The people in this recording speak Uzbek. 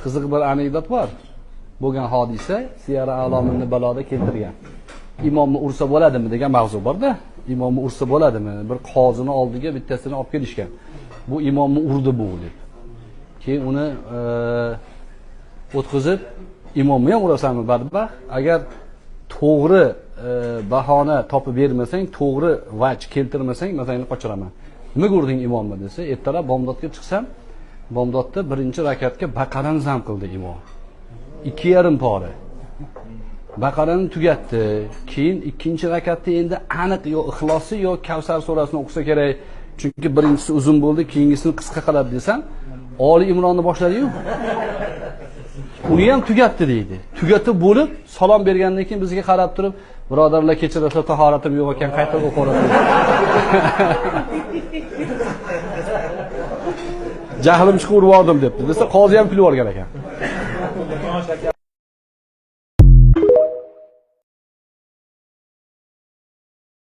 qiziq bir anekdot bor. Bo'lgan hodisa Siyar A'lominni baloda keltirgan. Imomni ursa bo'ladimi degan mavzu bor-da. Imomni ursa bo'ladimi? Bir qozini oldiga bittasini olib kelishgan. Bu imomni urdi bu deb. Keyin uni o'tkazib, imomni ham urasanmi badbaxt? Agar to'g'ri bahona topib bermasang, to'g'ri vaj keltirmasang, masalan, qochiraman. Nimaga urding imomni desa, ertalab bomdodga chiqsam, bomdodda birinchi rakatga Baqarani zam qildi imom. 2,5 pora. Baqarani tugatdi. Keyin ikkinchi rakatda endi aniq yo Ixlosi yo Kavsar surasini o'qisa kerak. Chunki birinchisi uzun bo'ldi, keyingisini qisqa qiladi desam, Oli Imronni boshladi-yu. Uni ham tugatdi deydi. Tugatib bo'lib, salom bergandan keyin bizga qarab turib, birodarlar kechirasiz, tahoratim yo'q ekan, qayta o'qiraman. Jahlim chiqib urib oldim debdi. Desa, qozi ham kulib olgan ekan.